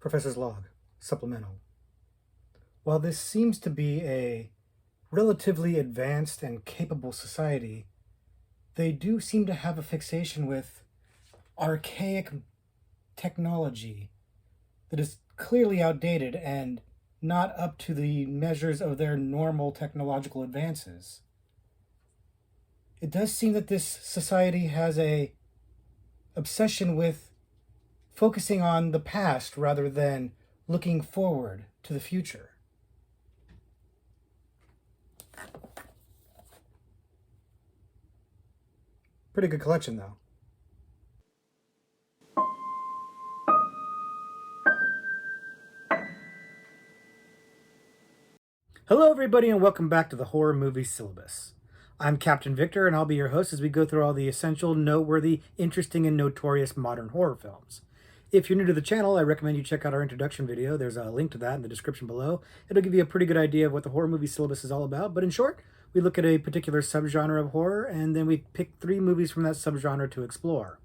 Professor's Log, Supplemental. While this seems to be a relatively advanced and capable society, they do seem to have a fixation with archaic technology that is clearly outdated and not up to the measures of their normal technological advances. It does seem that this society has a obsession with focusing on the past rather than looking forward to the future. Pretty good collection, though. Hello, everybody, and welcome back to the Horror Movie Syllabus. I'm Captain Victor, and I'll be your host as we go through all the essential, noteworthy, interesting, and notorious modern horror films. If you're new to the channel, I recommend you check out our introduction video. There's a link to that in the description below. It'll give you a pretty good idea of what the Horror Movie Syllabus is all about, but in short, we look at a particular subgenre of horror, and then we pick 3 movies from that subgenre to explore.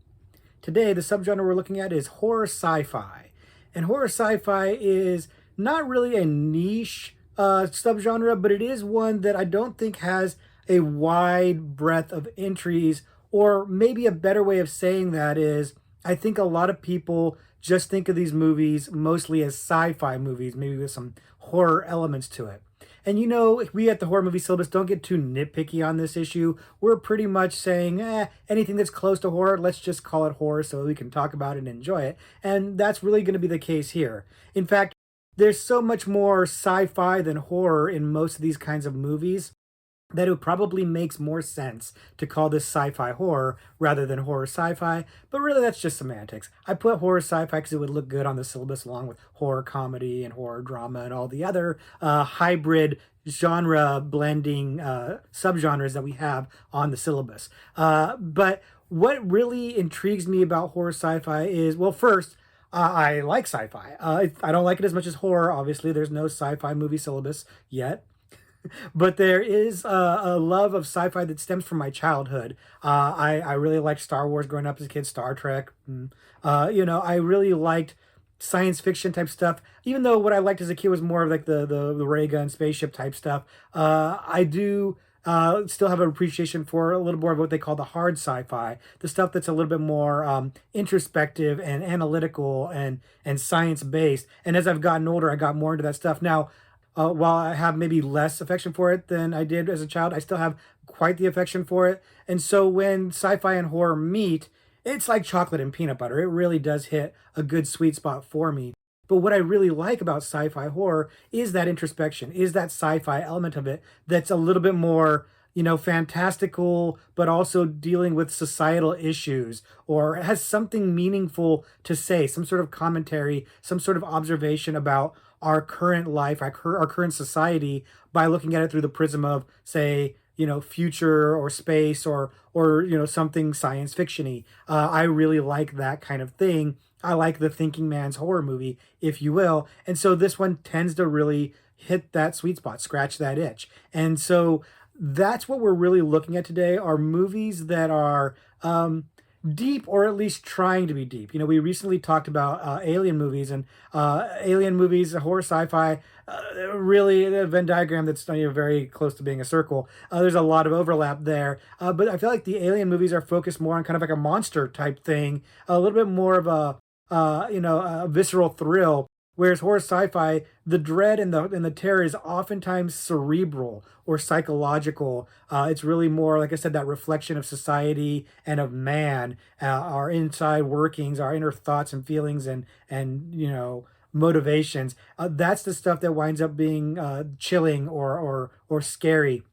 Today, the subgenre we're looking at is horror sci-fi. And horror sci-fi is not really a niche subgenre, but it is one that I don't think has a wide breadth of entries, or maybe a better way of saying that is, I think a lot of people just think of these movies mostly as sci-fi movies, maybe with some horror elements to it. And you know, we at the Horror Movie Syllabus don't get too nitpicky on this issue. We're pretty much saying, anything that's close to horror, let's just call it horror so we can talk about it and enjoy it. And that's really going to be the case here. In fact, there's so much more sci-fi than horror in most of these kinds of movies that it probably makes more sense to call this sci-fi horror rather than horror sci-fi, but really that's just semantics. I put horror sci-fi because it would look good on the syllabus along with horror comedy and horror drama and all the other hybrid genre blending subgenres that we have on the syllabus. But what really intrigues me about horror sci-fi is, well, first, I like sci-fi. I don't like it as much as horror. Obviously, there's no sci-fi movie syllabus yet. But there is a love of sci-fi that stems from my childhood. I really liked Star Wars growing up as a kid, Star Trek. I really liked science fiction type stuff. Even though what I liked as a kid was more of like the ray gun spaceship type stuff, I do still have an appreciation for a little more of what they call the hard sci-fi, the stuff that's a little bit more introspective and analytical and science-based. And as I've gotten older, I got more into that stuff. Now, while I have maybe less affection for it than I did as a child, I still have quite the affection for it. And so when sci-fi and horror meet, it's like chocolate and peanut butter. It really does hit a good sweet spot for me. But what I really like about sci-fi horror is that introspection, is that sci-fi element of it that's a little bit more, fantastical, but also dealing with societal issues, or has something meaningful to say, some sort of commentary, some sort of observation about our current life, our current society, by looking at it through the prism of, say, future or space or something science fiction-y. I really like that kind of thing. I like the thinking man's horror movie, if you will. And so this one tends to really hit that sweet spot, scratch that itch. And so that's what we're really looking at today, are movies that are deep, or at least trying to be deep. We recently talked about alien movies, and alien movies, horror sci-fi, really a Venn diagram that's very close to being a circle. There's a lot of overlap there, but I feel like the alien movies are focused more on kind of like a monster type thing, a little bit more of a visceral thrill. Whereas horror sci-fi, the dread and the terror is oftentimes cerebral or psychological. It's really more, like I said, that reflection of society and of man, our inside workings, our inner thoughts and feelings and motivations. That's the stuff that winds up being chilling or scary.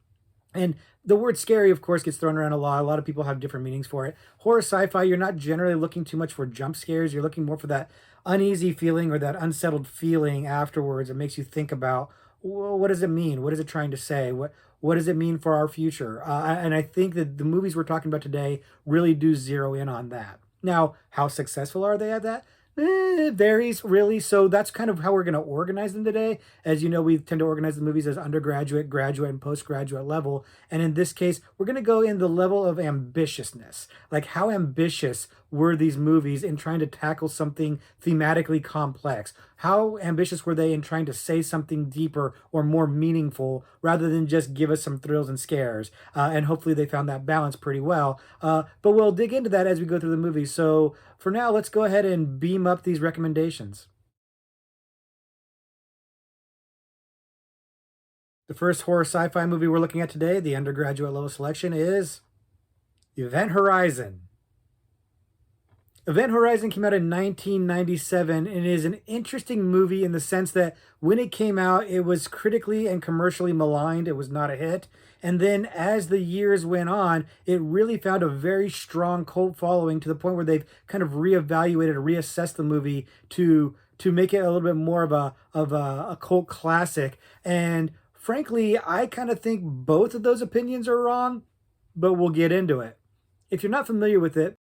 And the word scary, of course, gets thrown around a lot. A lot of people have different meanings for it. Horror sci-fi, you're not generally looking too much for jump scares. You're looking more for that uneasy feeling or that unsettled feeling afterwards. It makes you think about, well, what does it mean? What is it trying to say? What does it mean for our future? And I think that the movies we're talking about today really do zero in on that. Now, how successful are they at that? It varies really. So that's kind of how we're going to organize them today. As you know, we tend to organize the movies as undergraduate, graduate, and postgraduate level. And in this case, we're going to go in the level of ambitiousness. Like, how ambitious were these movies in trying to tackle something thematically complex? How ambitious were they in trying to say something deeper or more meaningful rather than just give us some thrills and scares? And hopefully they found that balance pretty well. But we'll dig into that as we go through the movie. So for now, let's go ahead and beam up these recommendations. The first horror sci-fi movie we're looking at today, the undergraduate level selection, is Event Horizon. Event Horizon came out in 1997 and is an interesting movie in the sense that when it came out, it was critically and commercially maligned. It was not a hit. And then as the years went on, it really found a very strong cult following to the point where they've kind of reevaluated or reassessed the movie to make it a little bit more of a cult classic. And frankly, I kind of think both of those opinions are wrong, but we'll get into it. If you're not familiar with it,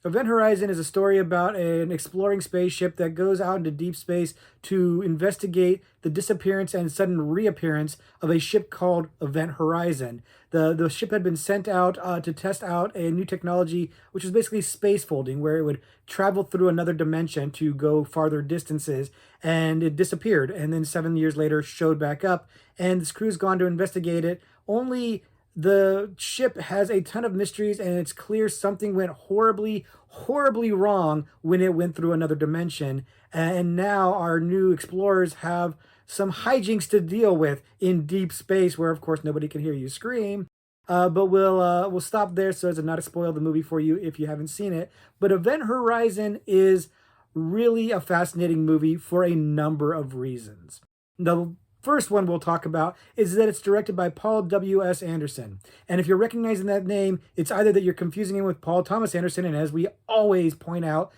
Event Horizon is a story about an exploring spaceship that goes out into deep space to investigate the disappearance and sudden reappearance of a ship called Event Horizon. The ship had been sent out to test out a new technology, which was basically space folding, where it would travel through another dimension to go farther distances, and it disappeared. And then 7 years later, showed back up, and this crew's gone to investigate it. Only the ship has a ton of mysteries, and it's clear something went horribly, horribly wrong when it went through another dimension. And now our new explorers have some hijinks to deal with in deep space, where of course nobody can hear you scream. But we'll stop there so as to not spoil the movie for you if you haven't seen it. But Event Horizon is really a fascinating movie for a number of reasons. The first one we'll talk about is that it's directed by Paul W.S. Anderson. And if you're recognizing that name, it's either that you're confusing him with Paul Thomas Anderson, and as we always point out,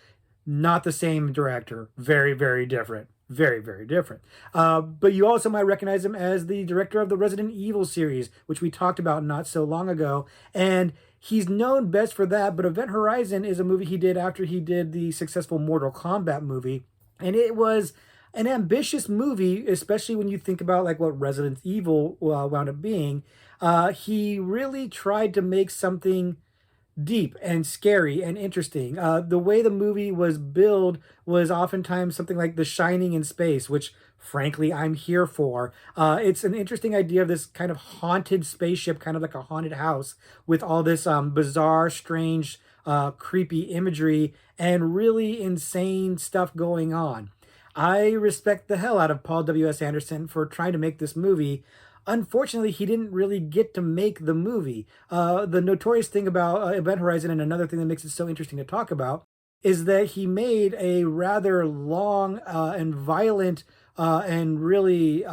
not the same director. Very, very different. Very, very different. But you also might recognize him as the director of the Resident Evil series, which we talked about not so long ago. And he's known best for that, but Event Horizon is a movie he did after he did the successful Mortal Kombat movie. And it was an ambitious movie, especially when you think about like what Resident Evil wound up being. He really tried to make something deep and scary and interesting. The way the movie was billed was oftentimes something like The Shining in space, which frankly I'm here for. It's an interesting idea of this kind of haunted spaceship, kind of like a haunted house, with all this bizarre, strange, creepy imagery and really insane stuff going on. I respect the hell out of Paul W.S. Anderson for trying to make this movie. Unfortunately, he didn't really get to make the movie. The notorious thing about Event Horizon, and another thing that makes it so interesting to talk about, is that he made a rather long and violent and really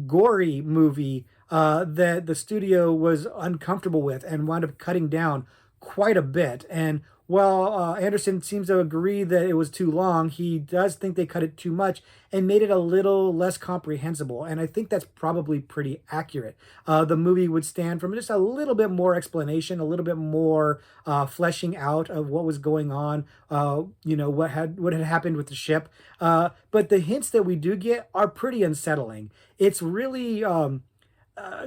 gory movie that the studio was uncomfortable with and wound up cutting down quite a bit. And while Anderson seems to agree that it was too long, he does think they cut it too much and made it a little less comprehensible. And I think that's probably pretty accurate. The movie would stand from just a little bit more explanation, a little bit more fleshing out of what was going on, what had happened with the ship. But the hints that we do get are pretty unsettling. It's really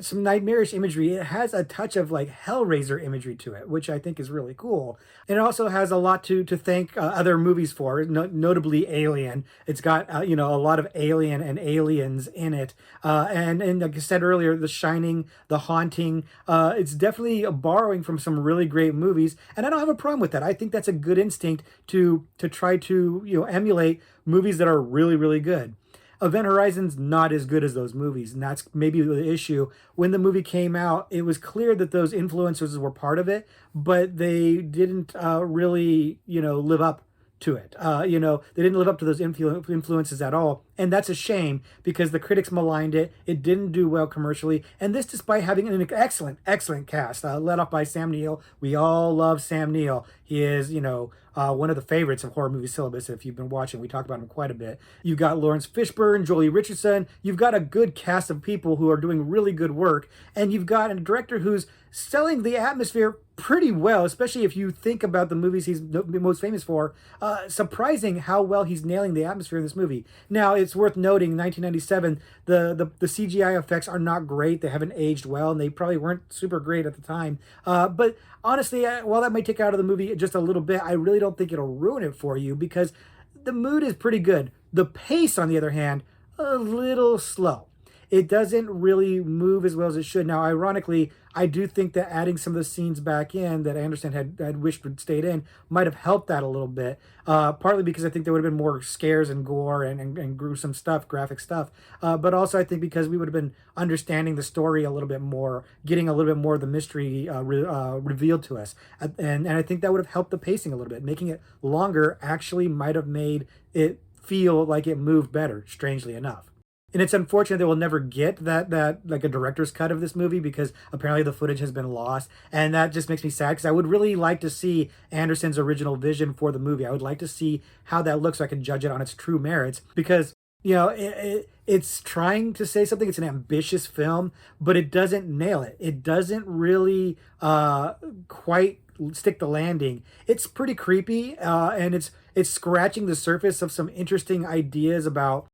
some nightmarish imagery. It has a touch of like Hellraiser imagery to it, which I think is really cool. And it also has a lot to thank other movies for, notably Alien. It's got a lot of Alien and aliens in it, and like I said earlier, The Shining, The Haunting. It's definitely borrowing from some really great movies, and I don't have a problem with that. I think that's a good instinct to try to emulate movies that are really, really good. Event Horizon's not as good as those movies, and that's maybe the issue. When the movie came out, it was clear that those influences were part of it, but they didn't really, live up to it. They didn't live up to those influences at all. And that's a shame because the critics maligned it. It didn't do well commercially. And this despite having an excellent cast, led off by Sam Neill. We all love Sam Neill. He is, one of the favorites of Horror Movie Syllabus. If you've been watching, we talk about him quite a bit. You've got Lawrence Fishburne, Jolie Richardson. You've got a good cast of people who are doing really good work. And you've got a director who's selling the atmosphere pretty well, especially if you think about the movies he's most famous for. Surprising how well he's nailing the atmosphere in this movie. Now, it's worth noting, 1997, the CGI effects are not great. They haven't aged well, and they probably weren't super great at the time. But honestly, while that might take out of the movie just a little bit, I really don't think it'll ruin it for you because the mood is pretty good. The pace, on the other hand, a little slow. It doesn't really move as well as it should. Now, ironically, I do think that adding some of the scenes back in that Anderson had wished would stayed in might have helped that a little bit. Partly because I think there would have been more scares and gore and gruesome stuff, graphic stuff. But also I think because we would have been understanding the story a little bit more, getting a little bit more of the mystery revealed to us. And I think that would have helped the pacing a little bit. Making it longer actually might have made it feel like it moved better, strangely enough. And it's unfortunate that we'll never get that like a director's cut of this movie because apparently the footage has been lost. And that just makes me sad because I would really like to see Anderson's original vision for the movie. I would like to see how that looks so I can judge it on its true merits because, it's trying to say something. It's an ambitious film, but it doesn't nail it. It doesn't really quite stick the landing. It's pretty creepy and it's scratching the surface of some interesting ideas about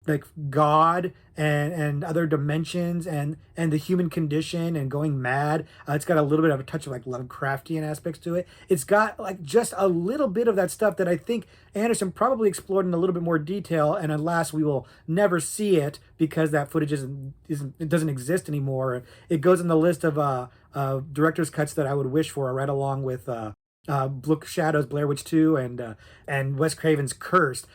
like God and other dimensions and the human condition and going mad. It's got a little bit of a touch of like Lovecraftian aspects to it. It's got like just a little bit of that stuff that I think Anderson probably explored in a little bit more detail. And alas, we will never see it because that footage it doesn't exist anymore. It goes in the list of director's cuts that I would wish for, right along with Look Shadows, Blair Witch 2, and Wes Craven's Cursed,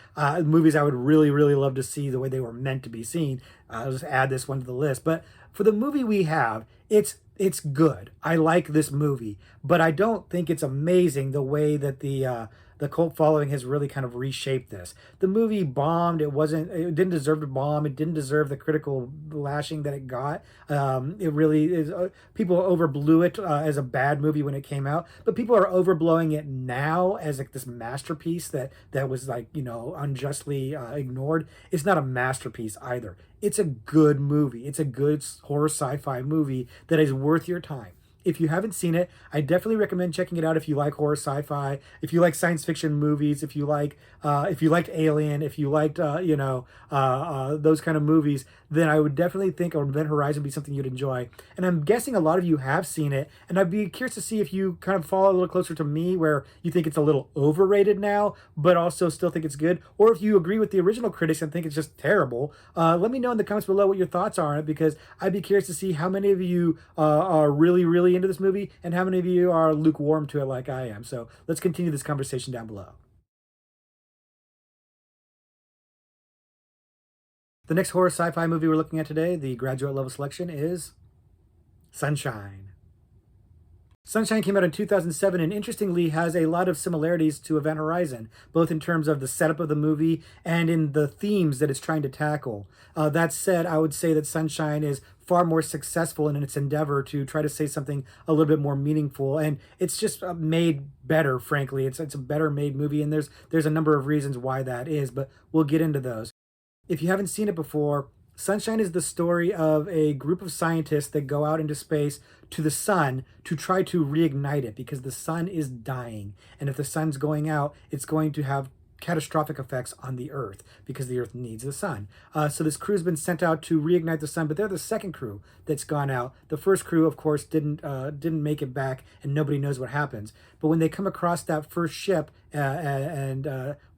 movies I would really, really love to see the way they were meant to be seen. I'll just add this one to the list. But for the movie we have, it's good. I like this movie, but I don't think it's amazing the way that the cult following has really kind of reshaped this. The movie bombed. It didn't deserve to bomb. It didn't deserve the critical lashing that it got. It really is. People overblew it as a bad movie when it came out, but people are overblowing it now as like this masterpiece that was like, unjustly ignored. It's not a masterpiece either. It's a good movie. It's a good horror sci-fi movie that is worth your time. If you haven't seen it, I definitely recommend checking it out if you like horror sci-fi, if you like science fiction movies, if you liked Alien, if you liked those kind of movies, then I would definitely think Event Horizon would be something you'd enjoy. And I'm guessing a lot of you have seen it, and I'd be curious to see if you kind of fall a little closer to me where you think it's a little overrated now, but also still think it's good, or if you agree with the original critics and think it's just terrible. Let me know in the comments below what your thoughts are on it because I'd be curious to see how many of you are really, really into this movie and how many of you are lukewarm to it like I am. So let's continue this conversation down below. The next horror sci-fi movie we're looking at today, the graduate level selection, is Sunshine. Sunshine came out in 2007 and interestingly has a lot of similarities to Event Horizon, both in terms of the setup of the movie and in the themes that it's trying to tackle. That said, I would say that Sunshine is far more successful in its endeavor to try to say something a little bit more meaningful, and it's just made better, frankly. It's a better made movie, and there's a number of reasons why that is, but we'll get into those. If you haven't seen it before, Sunshine is the story of a group of scientists that go out into space to the sun to try to reignite it because the sun is dying. And if the sun's going out, it's going to have catastrophic effects on the Earth because the Earth needs the sun. So this crew's been sent out to reignite the sun, but they're the second crew that's gone out. The first crew, of course, didn't make it back, and nobody knows what happens. But when they come across that first ship and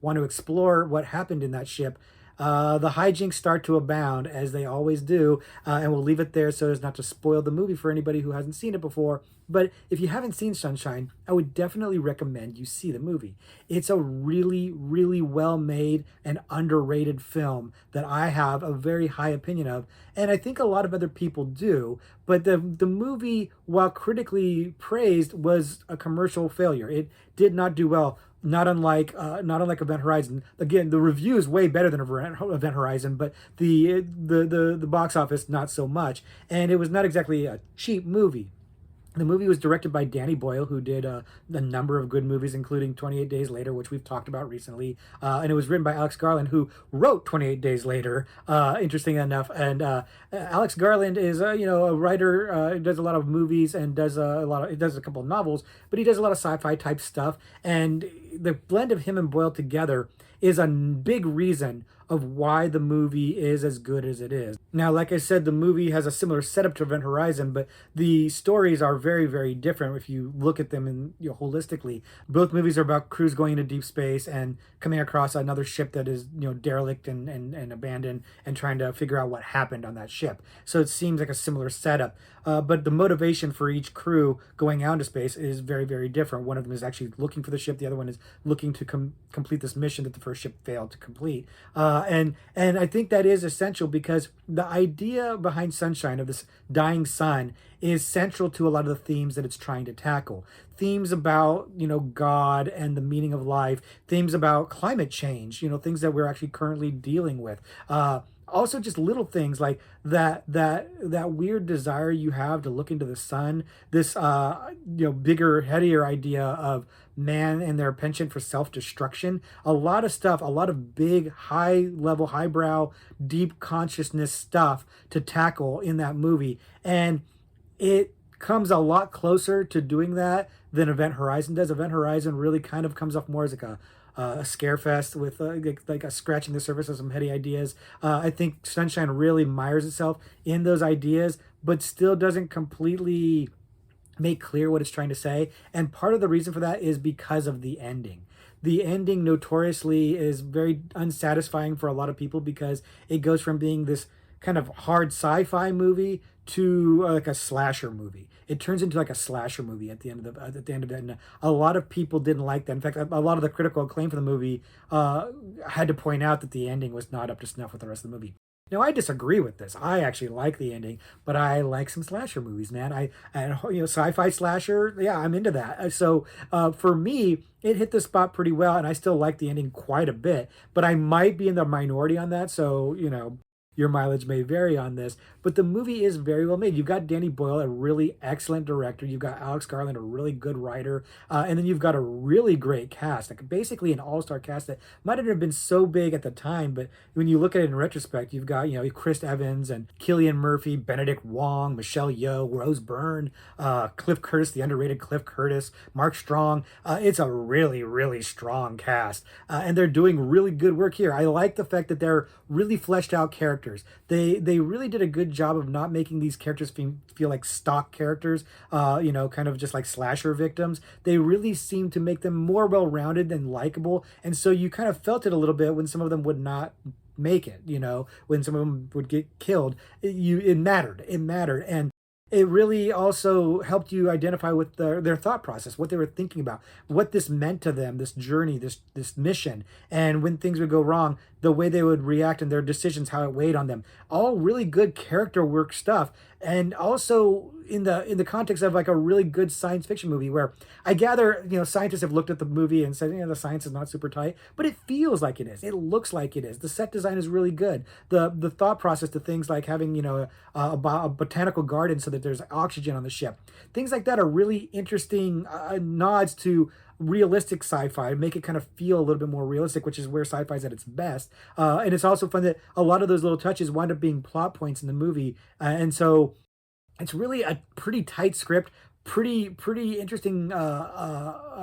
want to explore what happened in that ship, the hijinks start to abound, as they always do, and we'll leave it there so as not to spoil the movie for anybody who hasn't seen it before. But if you haven't seen Sunshine, I would definitely recommend you see the movie. It's a really, really well made and underrated film that I have a very high opinion of, and I think a lot of other people do. But the movie, while critically praised, was a commercial failure. It did not do well. Not unlike Event Horizon. Again, the review is way better than Event Horizon, but the box office not so much. And it was not exactly a cheap movie. The movie was directed by Danny Boyle, who did a number of good movies, including 28 Days Later, which we've talked about recently. And it was written by Alex Garland, who wrote 28 Days Later, interesting enough. And Alex Garland is, a writer, does a lot of movies and does a couple of novels, but he does a lot of sci-fi type stuff. And the blend of him and Boyle together is a big reason of why the movie is as good as it is. Now, like I said, the movie has a similar setup to Event Horizon, but the stories are very, very different if you look at them holistically. Both movies are about crews going into deep space and coming across another ship that is, derelict and abandoned, and trying to figure out what happened on that ship. So it seems like a similar setup. But the motivation for each crew going out into space is very, very different. One of them is actually looking for the ship. The other one is looking to complete this mission that the first ship failed to complete. And I think that is essential, because the idea behind Sunshine, of this dying sun, is central to a lot of the themes that it's trying to tackle. Themes about, God and the meaning of life. Themes about climate change, things that we're actually currently dealing with. Also just little things like that weird desire you have to look into the sun, this bigger, headier idea of man and their penchant for self-destruction. A lot of stuff, a lot of big, high level, highbrow, deep consciousness stuff to tackle in that movie. And it comes a lot closer to doing that than Event Horizon does. Event Horizon really kind of comes off more as like a scare fest with like a scratching the surface of some heady ideas. I think Sunshine really mires itself in those ideas, but still doesn't completely make clear what it's trying to say. And part of the reason for that is because of the ending. The ending notoriously is very unsatisfying for a lot of people, because it goes from being this kind of hard sci-fi movie to like a slasher movie. It turns into like a slasher movie at the end of it, and a lot of people didn't like that. In fact, a lot of the critical acclaim for the movie had to point out that the ending was not up to snuff with the rest of the movie. Now, I disagree with this. I actually like the ending, but I like some slasher movies, man. Sci-fi slasher, yeah, I'm into that. So for me, it hit the spot pretty well, and I still like the ending quite a bit. But I might be in the minority on that, so your mileage may vary on this, but the movie is very well made. You've got Danny Boyle, a really excellent director. You've got Alex Garland, a really good writer. And then you've got a really great cast, like basically an all-star cast that might not have been so big at the time, but when you look at it in retrospect, you've got, Chris Evans and Cillian Murphy, Benedict Wong, Michelle Yeoh, Rose Byrne, Cliff Curtis, the underrated Cliff Curtis, Mark Strong. It's a really, really strong cast. And they're doing really good work here. I like the fact that they're really fleshed out characters. They really did a good job of not making these characters feel like stock characters, kind of just like slasher victims. They really seemed to make them more well-rounded and likable, and so you kind of felt it a little bit when some of them would not make it, when some of them would get killed. It mattered, and it really also helped you identify with their thought process, what they were thinking about, what this meant to them, this journey, this mission, and when things would go wrong, the way they would react and their decisions, how it weighed on them. All really good character work stuff, and also in the context of like a really good science fiction movie, where I gather scientists have looked at the movie and said the science is not super tight, but it feels like it is. It looks like it is. The set design is really good. The thought process to things like having a botanical garden so that there's oxygen on the ship, things like that are really interesting nods to realistic sci-fi, make it kind of feel a little bit more realistic, which is where sci-fi is at its best. And it's also fun that a lot of those little touches wind up being plot points in the movie, and so it's really a pretty tight script, pretty interesting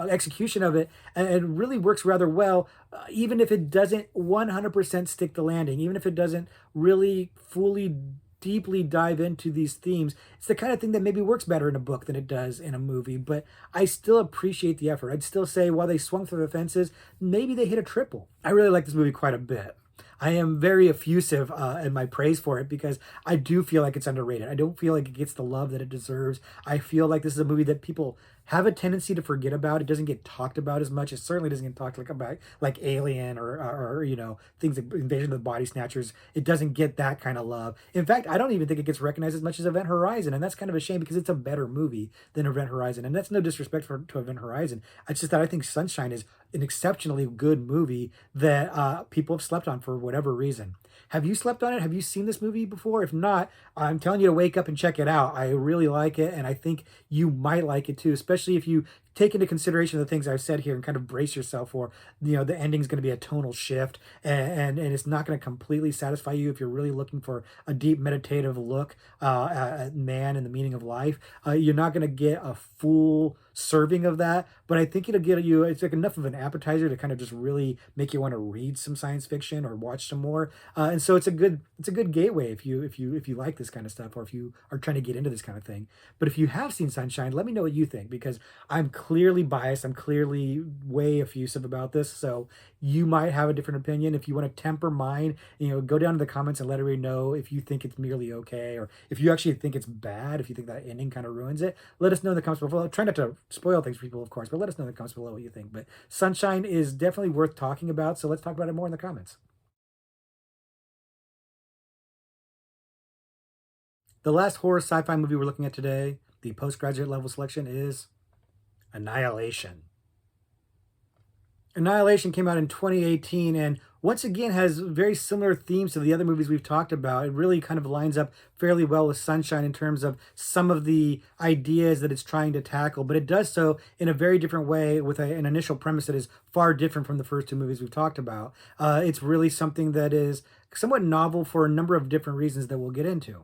execution of it, and it really works rather well, even if it doesn't 100% stick the landing, even if it doesn't really fully deeply dive into these themes. It's the kind of thing that maybe works better in a book than it does in a movie, but I still appreciate the effort. I'd still say while they swung for the fences, maybe they hit a triple. I really like this movie quite a bit. I am very effusive in my praise for it because I do feel like it's underrated. I don't feel like it gets the love that it deserves. I feel like this is a movie that people have a tendency to forget about. It doesn't get talked about as much. It certainly doesn't get talked like about like Alien or you know things like Invasion of the Body Snatchers. It doesn't get that kind of love. In fact, I don't even think it gets recognized as much as Event Horizon, and that's kind of a shame because it's a better movie than Event Horizon. And that's no disrespect to Event Horizon. It's just that I think Sunshine is an exceptionally good movie that people have slept on for whatever reason. Have you slept on it? Have you seen this movie before? If not, I'm telling you to wake up and check it out. I really like it, and I think you might like it too, especially if you take into consideration the things I've said here and kind of brace yourself for, you know, the ending's going to be a tonal shift and it's not going to completely satisfy you if you're really looking for a deep meditative look at man and the meaning of life. You're not going to get a full serving of that, but I think it'll get you, it's like enough of an appetizer to kind of just really make you want to read some science fiction or watch some more. And so it's a good gateway if you like this kind of stuff or if you are trying to get into this kind of thing. But if you have seen Sunshine, let me know what you think because I'm clearly biased. I'm clearly way effusive about this. So you might have a different opinion. If you want to temper mine, you know, go down to the comments and let everybody know if you think it's merely okay or if you actually think it's bad, if you think that ending kind of ruins it. Let us know in the comments below. Try not to spoil things for people, of course, but let us know in the comments below what you think. But Sunshine is definitely worth talking about. So let's talk about it more in the comments. The last horror sci-fi movie we're looking at today, the postgraduate level selection is Annihilation. Annihilation came out in 2018 and once again has very similar themes to the other movies we've talked about. It really kind of lines up fairly well with Sunshine in terms of some of the ideas that it's trying to tackle, but it does so in a very different way with an initial premise that is far different from the first two movies we've talked about. It's really something that is somewhat novel for a number of different reasons that we'll get into.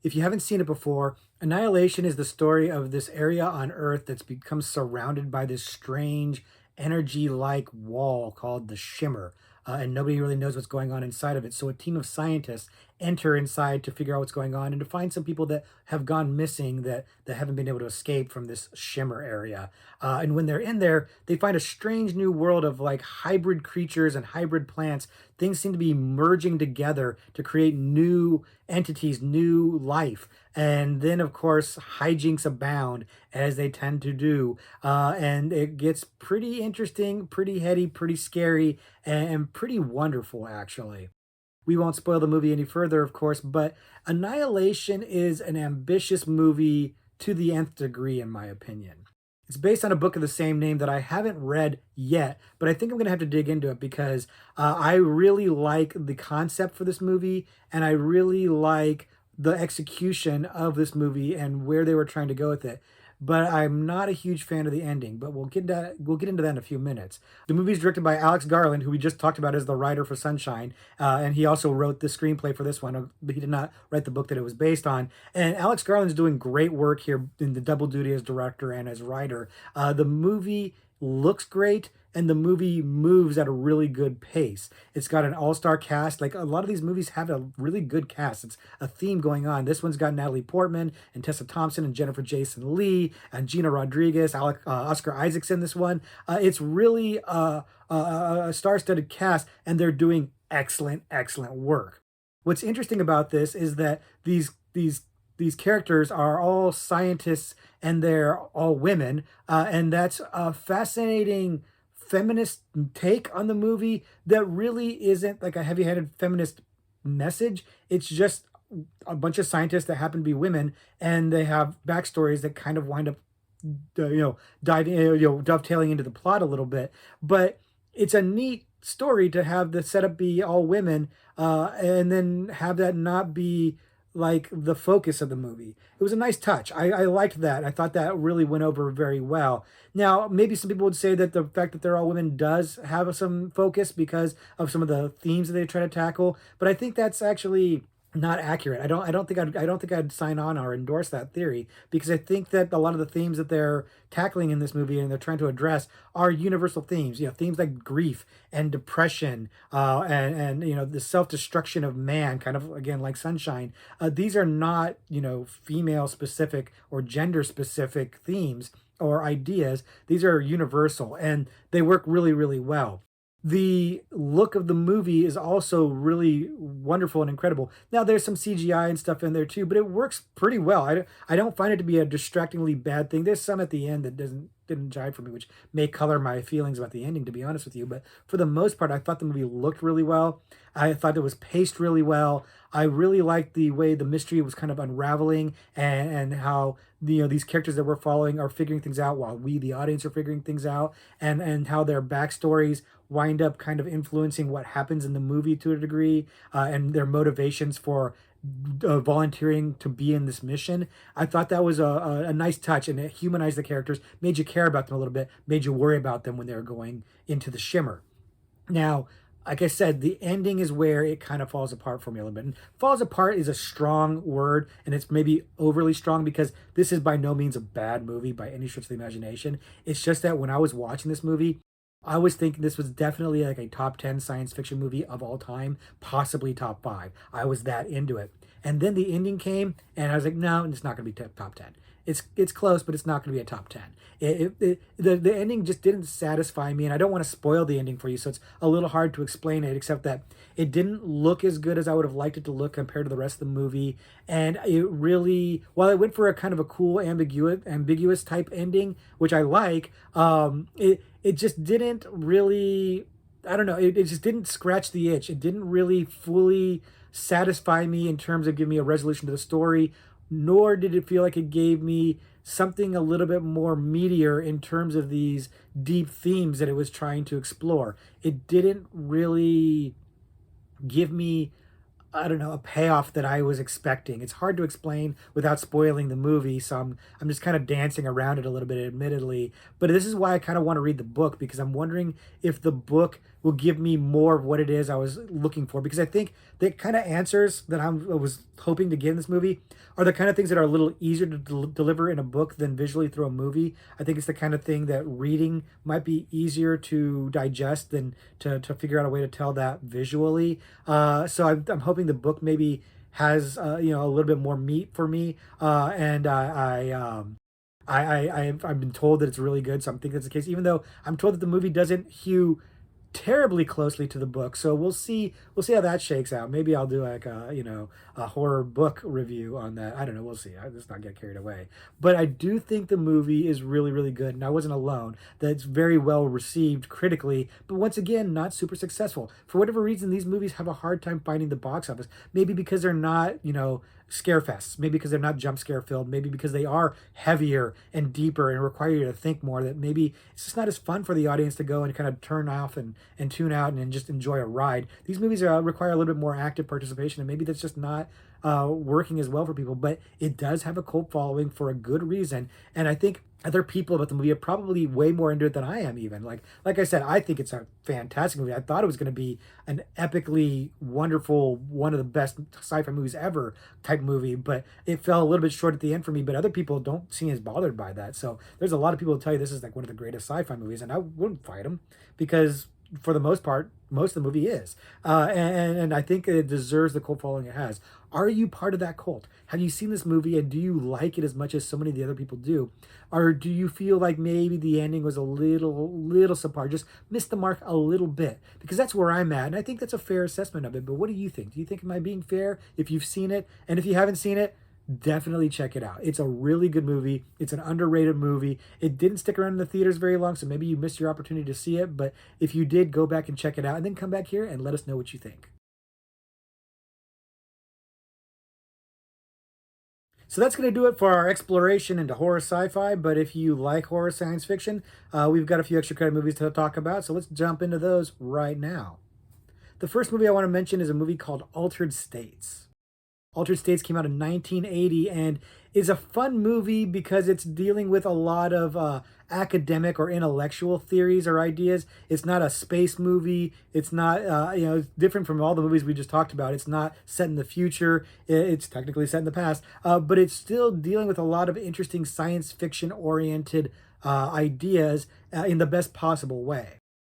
If you haven't seen it before, Annihilation is the story of this area on Earth that's become surrounded by this strange energy like wall called the Shimmer. And nobody really knows what's going on inside of it. So a team of scientists enter inside to figure out what's going on and to find some people that have gone missing that haven't been able to escape from this Shimmer area. And when they're in there, they find a strange new world of like hybrid creatures and hybrid plants. Things seem to be merging together to create new entities, new life. And then, of course, hijinks abound, as they tend to do. And it gets pretty interesting, pretty heady, pretty scary, and pretty wonderful, actually. We won't spoil the movie any further, of course, but Annihilation is an ambitious movie to the nth degree, in my opinion. It's based on a book of the same name that I haven't read yet, but I think I'm going to have to dig into it because I really like the concept for this movie and I really like the execution of this movie and where they were trying to go with it. But I'm not a huge fan of the ending, but we'll get into that in a few minutes. The movie is directed by Alex Garland, who we just talked about as the writer for Sunshine, and he also wrote the screenplay for this one, but he did not write the book that it was based on. And Alex Garland's doing great work here in the double duty as director and as writer. The movie looks great and the movie moves at a really good pace. It's got an all-star cast. Like a lot of these movies have a really good cast. It's a theme going on. This one's got Natalie Portman and Tessa Thompson and Jennifer Jason Leigh and Gina Rodriguez, Oscar Isaac's in this one. It's really a star-studded cast and they're doing excellent, excellent work. What's interesting about this is that these characters are all scientists and they're all women, and that's a fascinating feminist take on the movie that really isn't like a heavy-handed feminist message. It's just a bunch of scientists that happen to be women, and they have backstories that kind of wind up, diving, dovetailing into the plot a little bit. But it's a neat story to have the setup be all women, and then have that not be like the focus of the movie. It was a nice touch. I liked that. I thought that really went over very well. Now, maybe some people would say that the fact that they're all women does have some focus because of some of the themes that they try to tackle, but I think that's actually not accurate. I don't think I'd sign on or endorse that theory because I think that a lot of the themes that they're tackling in this movie and they're trying to address are universal themes. You know, themes like grief and depression, and the self-destruction of man, kind of again like Sunshine. These are not female specific or gender specific themes or ideas. These are universal and they work really, really well. the look of the movie is also really wonderful and incredible. Now, there's some CGI and stuff in there too, but it works pretty well. I don't find it to be a distractingly bad thing. There's some at the end that didn't jive for me, which may color my feelings about the ending, to be honest with you. But for the most part, I thought the movie looked really well. I thought it was paced really well. I really liked the way the mystery was kind of unraveling, and how these characters that we're following are figuring things out while we, the audience, are figuring things out, and how their backstories wind up kind of influencing what happens in the movie to a degree, and their motivations for volunteering to be in this mission. I thought that was a nice touch, and it humanized the characters, made you care about them a little bit, made you worry about them when they were going into the shimmer. Now, like I said, the ending is where it kind of falls apart for me a little bit. And falls apart is a strong word, and it's maybe overly strong, because this is by no means a bad movie by any stretch of the imagination. It's just that when I was watching this movie, I was thinking this was definitely like a top 10 science fiction movie of all time, possibly top 5. I was that into it. And then the ending came, and I was like, no, it's not going to be top 10. It's close, but it's not going to be a top 10. The ending just didn't satisfy me, and I don't want to spoil the ending for you, so it's a little hard to explain it, except that it didn't look as good as I would have liked it to look compared to the rest of the movie. And it really, while it went for a kind of a cool, ambiguous type ending, which I like, it just didn't really, I don't know, it just didn't scratch the itch. It didn't really fully satisfy me in terms of giving me a resolution to the story, nor did it feel like it gave me something a little bit more meatier in terms of these deep themes that it was trying to explore. It didn't really give me, I don't know, a payoff that I was expecting. It's hard to explain without spoiling the movie, so I'm just kind of dancing around it a little bit, admittedly. But this is why I kind of want to read the book, because I'm wondering if the book will give me more of what it is I was looking for. Because I think the kind of answers that I was hoping to get in this movie are the kind of things that are a little easier to deliver in a book than visually through a movie. I think it's the kind of thing that reading might be easier to digest than to figure out a way to tell that visually. So I'm hoping the book maybe has a little bit more meat for me, and I've been told that it's really good, so I'm thinking that's the case. Even though I'm told that the movie doesn't hew terribly closely to the book, so we'll see how that shakes out. Maybe I'll do like a horror book review on that. I don't know. We'll see. Let's not get carried away. But I do think the movie is really, really good, and I wasn't alone. That's very well received critically, but once again, not super successful. For whatever reason, these movies have a hard time finding the box office. Maybe because they're not, scare fests. Maybe because they're not jump scare filled. Maybe because they are heavier and deeper and require you to think more. That maybe it's just not as fun for the audience to go and kind of turn off and tune out and just enjoy a ride. These movies require a little bit more active participation, and maybe that's just not working as well for people. But it does have a cult following for a good reason, and I think other people about the movie are probably way more into it than I am. Even like I said, I think it's a fantastic movie. I thought it was going to be an epically wonderful, one of the best sci-fi movies ever type movie, but it fell a little bit short at the end for me. But other people don't seem as bothered by that. So there's a lot of people who tell you this is like one of the greatest sci-fi movies, and I wouldn't fight them, because for the most part, most of the movie is. And I think it deserves the cult following it has. Are you part of that cult? Have you seen this movie, and do you like it as much as so many of the other people do? Or do you feel like maybe the ending was a little subpar, just missed the mark a little bit? Because that's where I'm at, and I think that's a fair assessment of it. But what do you think? Do you think, am I being fair if you've seen it? And if you haven't seen it, definitely check it out. It's a really good movie. It's an underrated movie. It didn't stick around in the theaters very long, so maybe you missed your opportunity to see it. But if you did, go back and check it out, and then come back here and let us know what you think. So that's going to do it for our exploration into horror sci-fi. But if you like horror science fiction, we've got a few extra credit movies to talk about. So let's jump into those right now. The first movie I want to mention is a movie called Altered States. Altered States came out in 1980 and is a fun movie because it's dealing with a lot of academic or intellectual theories or ideas. It's not a space movie. It's not, it's different from all the movies we just talked about. It's not set in the future. It's technically set in the past, but it's still dealing with a lot of interesting science fiction oriented ideas in the best possible way.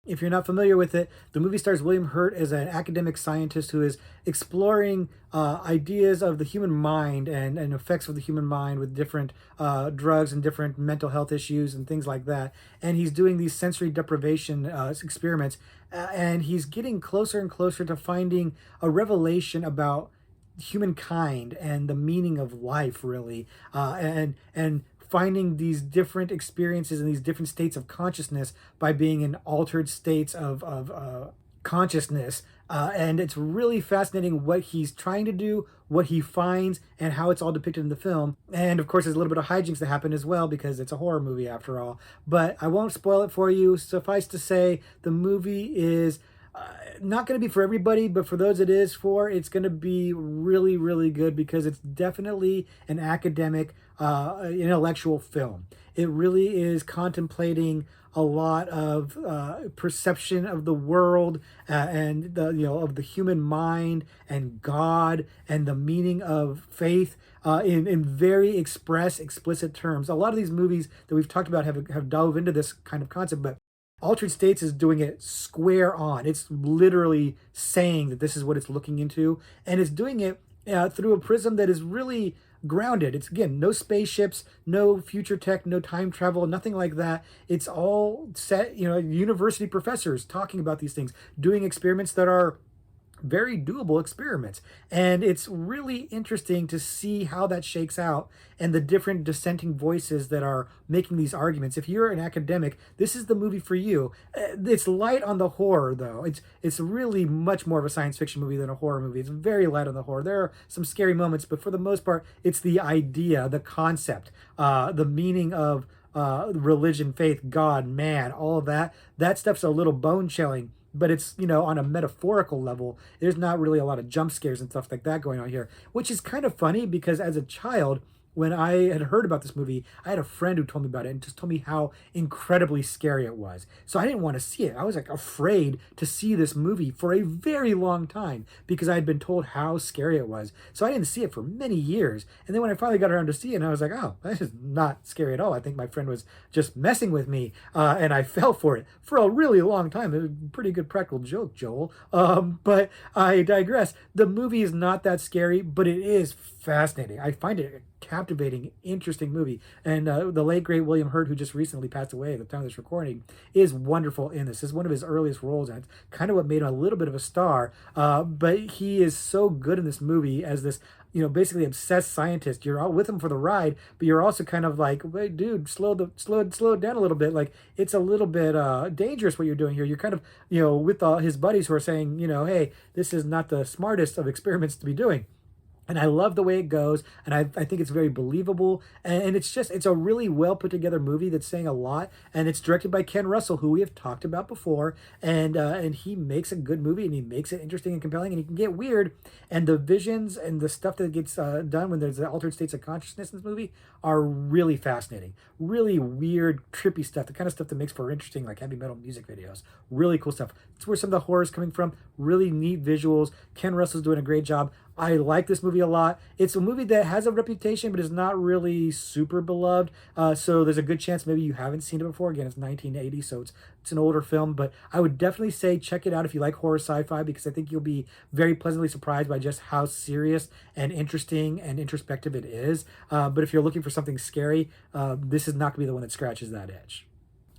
If you're not familiar with it, the movie stars William Hurt as an academic scientist who is exploring ideas of the human mind and effects of the human mind with different drugs and different mental health issues and things like that. And he's doing these sensory deprivation experiments, and he's getting closer and closer to finding a revelation about humankind and the meaning of life, really, and finding these different experiences and these different states of consciousness by being in altered states of consciousness. And it's really fascinating what he's trying to do, what he finds, and how it's all depicted in the film. And of course, there's a little bit of hijinks that happen as well because it's a horror movie after all. But I won't spoil it for you. Suffice to say, the movie is not going to be for everybody, but for those it is for, it's going to be really, really good because it's definitely an academic, intellectual film. It really is contemplating a lot of perception of the world and of the human mind and God and the meaning of faith in very explicit terms. A lot of these movies that we've talked about have dove into this kind of concept, but Altered States is doing it square on. It's literally saying that this is what it's looking into, and it's doing it through a prism that is really grounded. It's, again, no spaceships, no future tech, no time travel, nothing like that. It's all set, university professors talking about these things, doing experiments that are very doable experiments. And it's really interesting to see how that shakes out and the different dissenting voices that are making these arguments. If you're an academic, this is the movie for you. It's light on the horror, though. It's really much more of a science fiction movie than a horror movie. It's very light on the horror. There are some scary moments, but for the most part, it's the idea, the concept, the meaning of religion, faith, God, man, all of that. That stuff's a little bone chilling, but it's, on a metaphorical level. There's not really a lot of jump scares and stuff like that going on here, which is kind of funny because as a child, when I had heard about this movie, I had a friend who told me about it and just told me how incredibly scary it was. So I didn't want to see it. I was like afraid to see this movie for a very long time because I had been told how scary it was. So I didn't see it for many years. And then when I finally got around to see it, I was like, oh, that is not scary at all. I think my friend was just messing with me, and I fell for it for a really long time. It was a pretty good practical joke, Joel. But I digress. The movie is not that scary, but it is fascinating. I find it a captivating, interesting movie. And the late, great William Hurt, who just recently passed away at the time of this recording, is wonderful in this. This is one of his earliest roles, and it's kind of what made him a little bit of a star. But he is so good in this movie as this, basically obsessed scientist. You're all with him for the ride, but you're also kind of like, wait, dude, slow it down a little bit. Like, it's a little bit dangerous what you're doing here. You're kind of, with his buddies who are saying, hey, this is not the smartest of experiments to be doing. And I love the way it goes, and I think it's very believable, and it's a really well put together movie that's saying a lot, and it's directed by Ken Russell, who we have talked about before, and he makes a good movie, and he makes it interesting and compelling, and he can get weird, and the visions and the stuff that gets done when there's the altered states of consciousness in this movie are really fascinating, really weird, trippy stuff, the kind of stuff that makes for interesting, like, heavy metal music videos. Really cool stuff. It's where some of the horror is coming from. Really neat visuals. Ken Russell's doing a great job. I like this movie a lot. It's a movie that has a reputation, but is not really super beloved. So there's a good chance maybe you haven't seen it before. Again, it's 1980, so it's an older film. But I would definitely say check it out if you like horror sci-fi, because I think you'll be very pleasantly surprised by just how serious and interesting and introspective it is. But if you're looking for something scary, this is not going to be the one that scratches that itch.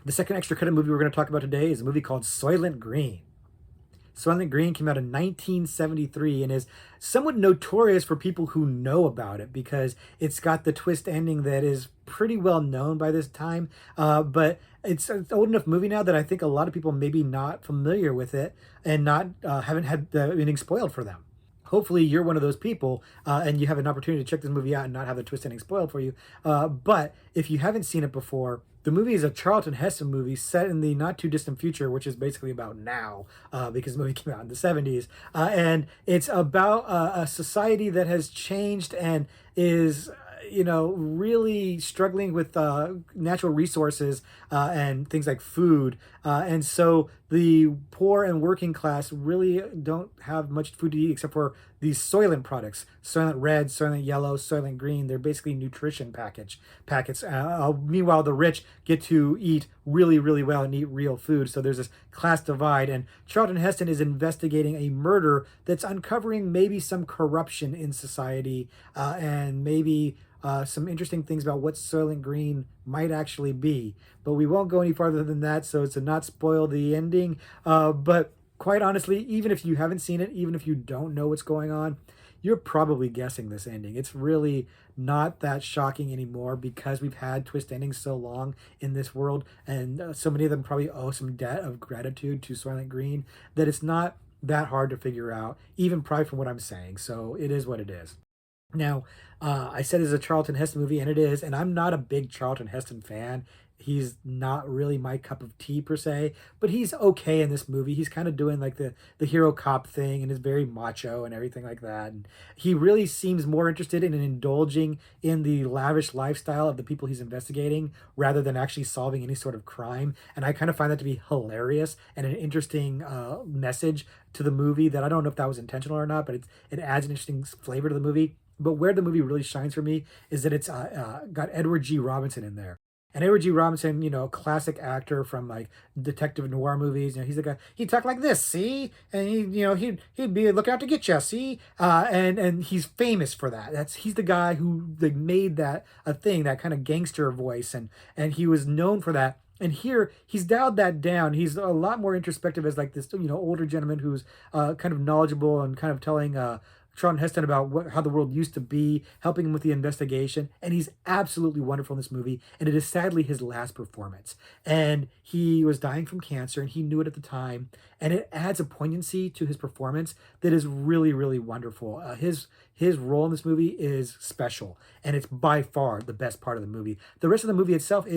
The second extra credit movie we're going to talk about today is a movie called Soylent Green. Soylent Green came out in 1973 and is somewhat notorious for people who know about it because it's got the twist ending that is pretty well known by this time. But it's an old enough movie now that I think a lot of people maybe not familiar with it and not haven't had the ending spoiled for them. Hopefully you're one of those people and you have an opportunity to check this movie out and not have the twist ending spoiled for you. But if you haven't seen it before, the movie is a Charlton Heston movie set in the not too distant future, which is basically about now, because the movie came out in the 70s. And it's about a society that has changed and is really struggling with natural resources and things like food. And so the poor and working class really don't have much food to eat except for these Soylent products, Soylent Red, Soylent Yellow, Soylent Green. They're basically nutrition packets. Meanwhile, the rich get to eat really, really well and eat real food. So there's this class divide. And Charlton Heston is investigating a murder that's uncovering maybe some corruption in society, and maybe some interesting things about what Soylent Green might actually be. But we won't go any farther than that, so to not spoil the ending. But quite honestly, even if you haven't seen it, even if you don't know what's going on, you're probably guessing this ending. It's really not that shocking anymore because we've had twist endings so long in this world, and so many of them probably owe some debt of gratitude to Soylent Green that it's not that hard to figure out, even probably from what I'm saying. So it is what it is. Now, I said it's a Charlton Heston movie, and it is, and I'm not a big Charlton Heston fan. He's not really my cup of tea per se, but he's okay in this movie. He's kind of doing like the hero cop thing and is very macho and everything like that. And he really seems more interested in indulging in the lavish lifestyle of the people he's investigating rather than actually solving any sort of crime. And I kind of find that to be hilarious and an interesting message to the movie that I don't know if that was intentional or not, but it adds an interesting flavor to the movie. But where the movie really shines for me is that it's got Edward G. Robinson in there. And Edward G. Robinson, classic actor from like detective noir movies. He's the guy. He talked like this, see, and he'd be looking out to get you, see. And he's famous for that. He's the guy who like made that a thing, that kind of gangster voice, and he was known for that. And here he's dialed that down. He's a lot more introspective as like this, older gentleman who's kind of knowledgeable and kind of telling Charlton Heston about how the world used to be, helping him with the investigation. And he's absolutely wonderful in this movie. And it is sadly his last performance. And he was dying from cancer and he knew it at the time. And it adds a poignancy to his performance that is really, really wonderful. His role in this movie is special. And it's by far the best part of the movie. The rest of the movie itself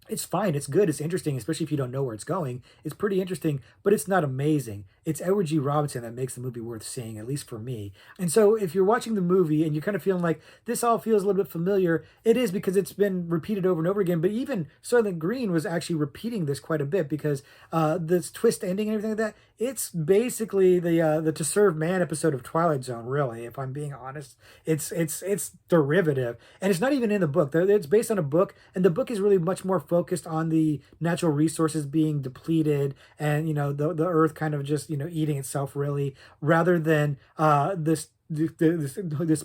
it's fine. It's good. It's interesting, especially if you don't know where it's going. It's pretty interesting, but it's not amazing. It's Edward G. Robinson that makes the movie worth seeing, at least for me. And so if you're watching the movie and you're kind of feeling like this all feels a little bit familiar, it is because it's been repeated over and over again. But even Soylent Green was actually repeating this quite a bit because this twist ending and everything like that, it's basically the To Serve Man episode of Twilight Zone, really, if I'm being honest. It's derivative. And it's not even in the book. It's based on a book, and the book is really much more focused on the natural resources being depleted and the earth kind of just eating itself, really, rather than this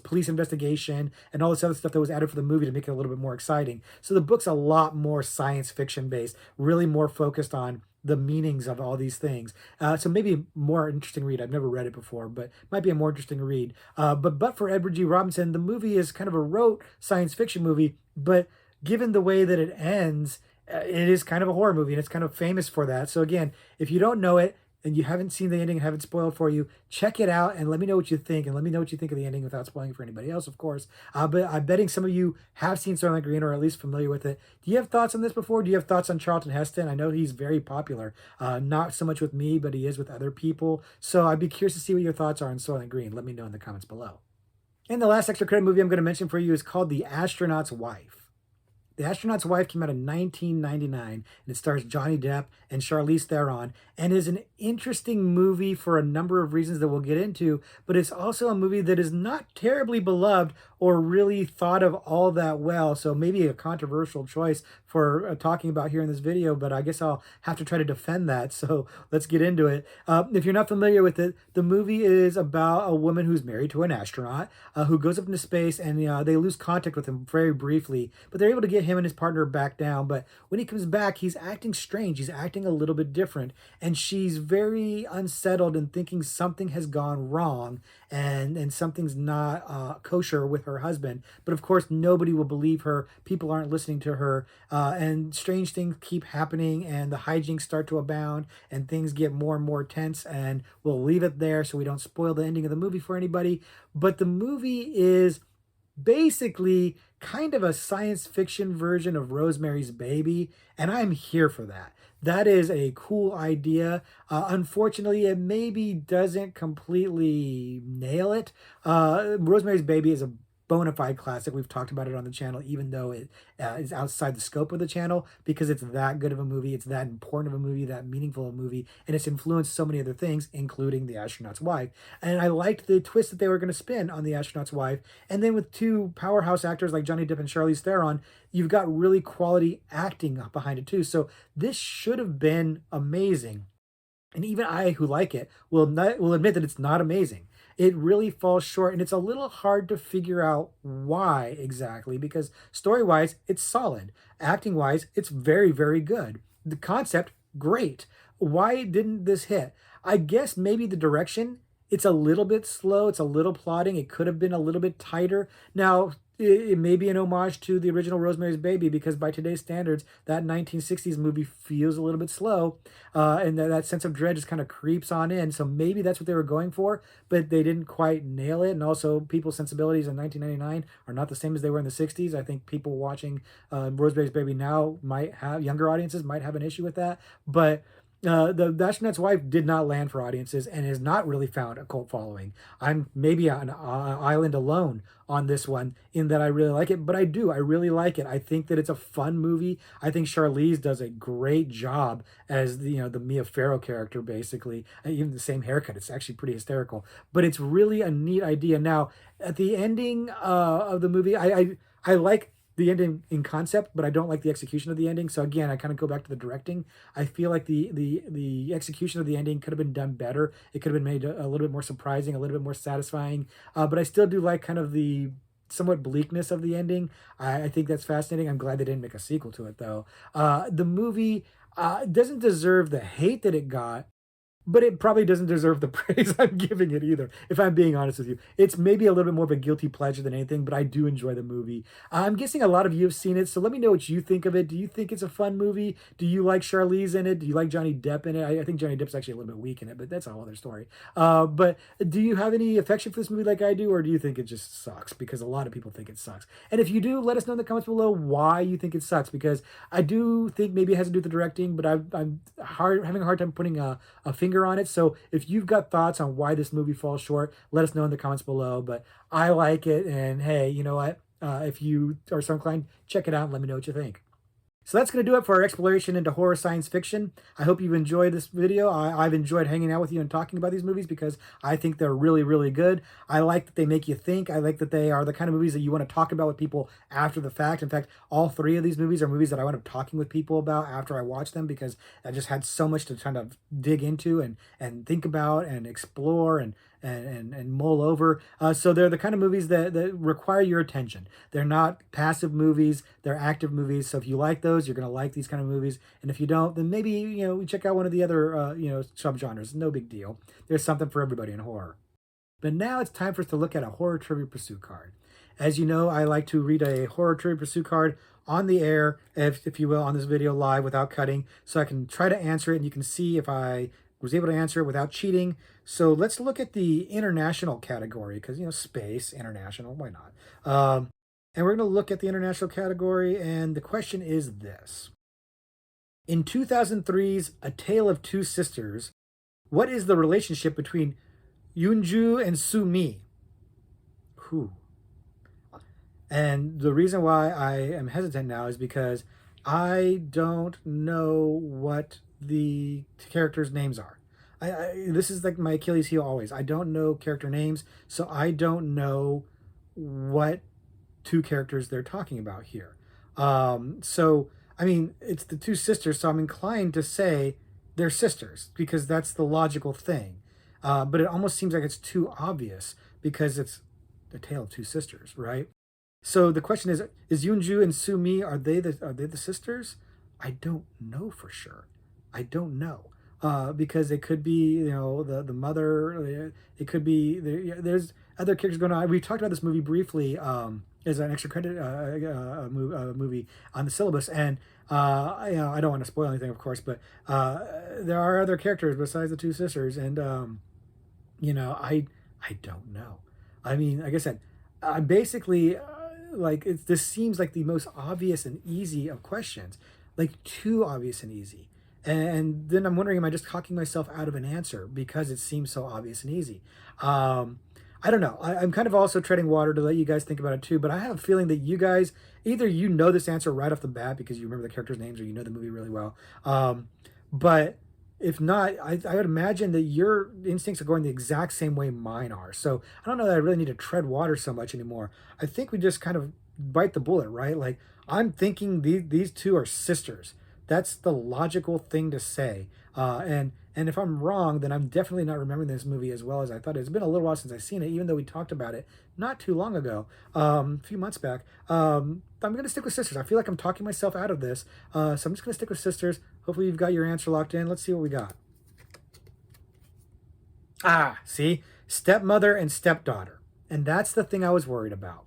police investigation and all this other stuff that was added for the movie to make it a little bit more exciting. So the book's a lot more science fiction based, really more focused on the meanings of all these things. So maybe a more interesting read. I've never read it before, but might be a more interesting read. But for Edward G. Robinson, the movie is kind of a rote science fiction movie, but given the way that it ends, it is kind of a horror movie, and it's kind of famous for that. So again, if you don't know it and you haven't seen the ending and haven't spoiled for you, check it out and let me know what you think. And let me know what you think of the ending without spoiling for anybody else, of course. But I'm betting some of you have seen Soylent Green or at least familiar with it. Do you have thoughts on this before? Do you have thoughts on Charlton Heston? I know he's very popular. Not so much with me, but he is with other people. So I'd be curious to see what your thoughts are on Soylent Green. Let me know in the comments below. And the last extra credit movie I'm going to mention for you is called The Astronaut's Wife. The Astronaut's Wife came out in 1999, and it stars Johnny Depp and Charlize Theron, and is an interesting movie for a number of reasons that we'll get into, but it's also a movie that is not terribly beloved or really thought of all that well, so maybe a controversial choice for talking about here in this video, but I guess I'll have to try to defend that, so let's get into it. If you're not familiar with it, the movie is about a woman who's married to an astronaut who goes up into space, and they lose contact with him very briefly, but they're able to get him and his partner back down. But when he comes back, he's acting strange. He's acting a little bit different, and she's very unsettled and thinking something has gone wrong and something's not kosher with her husband. But of course, nobody will believe her. People aren't listening to her, and strange things keep happening, and the hijinks start to abound, and things get more and more tense. And we'll leave it there so we don't spoil the ending of the movie for anybody. But the movie is basically kind of a science fiction version of Rosemary's Baby, and I'm here for that. That is a cool idea. Unfortunately, it maybe doesn't completely nail it. Rosemary's Baby is a bona fide classic. We've talked about it on the channel, even though it is outside the scope of the channel, because it's that good of a movie, it's that important of a movie, that meaningful of a movie, and it's influenced so many other things, including the astronaut's wife. And I liked the twist that they were going to spin on the astronaut's wife. And then with two powerhouse actors like Johnny Depp and Charlize Theron, you've got really quality acting behind it too. So this should have been amazing. And even I, who like it, will admit that it's not amazing. It really falls short, and it's a little hard to figure out why exactly, because story-wise, it's solid. Acting-wise, it's very, very good. The concept, great. Why didn't this hit? I guess maybe the direction, it's a little bit slow, it's a little plodding, it could have been a little bit tighter. Now, it may be an homage to the original Rosemary's Baby, because by today's standards, that 1960s movie feels a little bit slow, and that sense of dread just kind of creeps on in. So maybe that's what they were going for, but they didn't quite nail it. And also, people's sensibilities in 1999 are not the same as they were in the 60s. I think people watching Rosemary's Baby now might have, younger audiences might have an issue with that, but the Astronaut's Wife did not land for audiences and has not really found a cult following. I'm maybe on an island alone on this one in that I really like it, but I do. I really like it. I think that it's a fun movie. I think Charlize does a great job as the Mia Farrow character, basically. Even the same haircut. It's actually pretty hysterical. But it's really a neat idea. Now, at the ending of the movie, I like the ending in concept, but I don't like the execution of the ending. So again, I kind of go back to the directing. I feel like the execution of the ending could have been done better. It could have been made a little bit more surprising, a little bit more satisfying. But I still do like kind of the somewhat bleakness of the ending. I think that's fascinating. I'm glad they didn't make a sequel to it though. The movie doesn't deserve the hate that it got, but it probably doesn't deserve the praise I'm giving it either, if I'm being honest with you. It's maybe a little bit more of a guilty pleasure than anything, but I do enjoy the movie. I'm guessing a lot of you have seen it, so let me know what you think of it. Do you think it's a fun movie? Do you like Charlize in it? Do you like Johnny Depp in it? I think Johnny Depp's actually a little bit weak in it, but that's a whole other story. But do you have any affection for this movie like I do, or do you think it just sucks? Because a lot of people think it sucks. And if you do, let us know in the comments below why you think it sucks, because I do think maybe it has to do with the directing, but I'm having a hard time putting a finger on it. So if you've got thoughts on why this movie falls short, let us know in the comments below. But I like it, and hey, you know what? If you are so inclined, check it out and let me know what you think. So that's going to do it for our exploration into horror science fiction. I hope you've enjoyed this video. I've enjoyed hanging out with you and talking about these movies because I think they're really, really good. I like that they make you think. I like that they are the kind of movies that you want to talk about with people after the fact. In fact, all three of these movies are movies that I wound up talking with people about after I watched them, because I just had so much to kind of dig into and think about and explore and mull over. So they're the kind of movies that require your attention. They're not passive movies, they're active movies. So if you like those, you're going to like these kind of movies. And if you don't, then maybe, check out one of the other, subgenres. No big deal. There's something for everybody in horror. But now it's time for us to look at a horror trivia pursuit card. As you know, I like to read a horror trivia pursuit card on the air, if you will, on this video live without cutting, so I can try to answer it and you can see if I was able to answer it without cheating. So let's look at the international category, because, space, international, why not? And we're going to look at the international category, and the question is this. In 2003's A Tale of Two Sisters, what is the relationship between Yunju and Su-mi? Who? And the reason why I am hesitant now is because I don't know what the characters' names are. This is like my Achilles heel always. I don't know character names, so I don't know what two characters they're talking about here. So, I mean, it's the two sisters, so I'm inclined to say they're sisters, because that's the logical thing. But it almost seems like it's too obvious, because it's the tale of two sisters, right? So the question is Yunju and Su-mi, are they the sisters? I don't know for sure. I don't know. Because it could be, the mother, it could be, there's other characters going on. We talked about this movie briefly as an extra credit movie on the syllabus. And, I don't want to spoil anything, of course, but there are other characters besides the two sisters. And, I don't know. I mean, like I said, I basically, this seems like the most obvious and easy of questions, like too obvious and easy. And then I'm wondering, am I just talking myself out of an answer because it seems so obvious and easy? I I don't know. I'm kind of also treading water to let you guys think about it too, but I have a feeling that you guys either you know this answer right off the bat because you remember the characters' names or you know the movie really well. But if not, I would imagine that your instincts are going the exact same way mine are. So I don't know that I really need to tread water so much anymore. I think we just kind of bite the bullet, right? Like I'm thinking these two are sisters. That's the logical thing to say. And if I'm wrong, then I'm definitely not remembering this movie as well as I thought. It's been a little while since I've seen it, even though we talked about it not too long ago, a few months back. I'm going to stick with sisters. I feel like I'm talking myself out of this. So I'm just going to stick with sisters. Hopefully you've got your answer locked in. Let's see what we got. Ah, see? Stepmother and stepdaughter. And that's the thing I was worried about.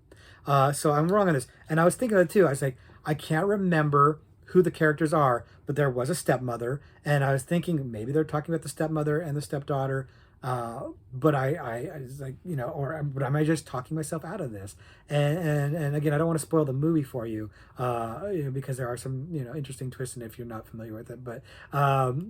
So I'm wrong on this. And I was thinking of it too. I was like, I can't remember who the characters are, but there was a stepmother. And I was thinking maybe they're talking about the stepmother and the stepdaughter. But I was like, but am I just talking myself out of this? And again, I don't want to spoil the movie for you, because there are some, interesting twists in it if you're not familiar with it. But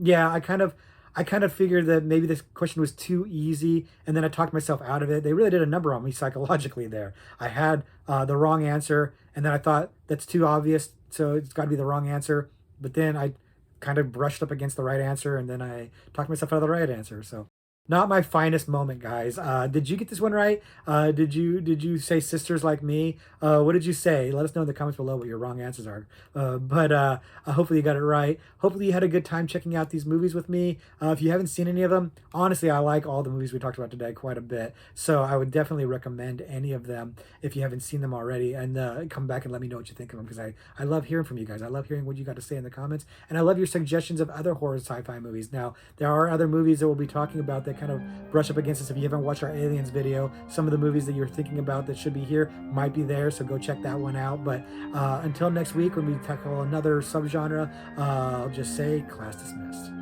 yeah, I kind of figured that maybe this question was too easy, and then I talked myself out of it. They really did a number on me psychologically there. I had the wrong answer, and then I thought that's too obvious, so it's got to be the wrong answer. But then I kind of brushed up against the right answer, and then I talked myself out of the right answer. So not my finest moment, guys. Did you get this one right? Did you say sisters like me? What did you say? Let us know in the comments below what your wrong answers are. But hopefully you got it right. Hopefully you had a good time checking out these movies with me. If you haven't seen any of them, honestly, I like all the movies we talked about today quite a bit. So I would definitely recommend any of them if you haven't seen them already. And come back and let me know what you think of them, because I love hearing from you guys. I love hearing what you got to say in the comments. And I love your suggestions of other horror sci-fi movies. Now, there are other movies that we'll be talking about that kind of brush up against this. If you haven't watched our Aliens video, some of the movies that you're thinking about that should be here might be there, so go check that one out. But until next week when we tackle another subgenre, I'll just say class dismissed.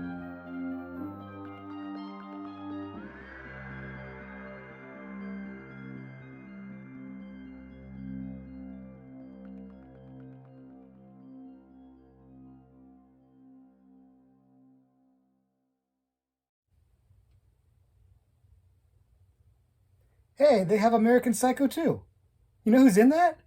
Hey, they have American Psycho too. You know who's in that?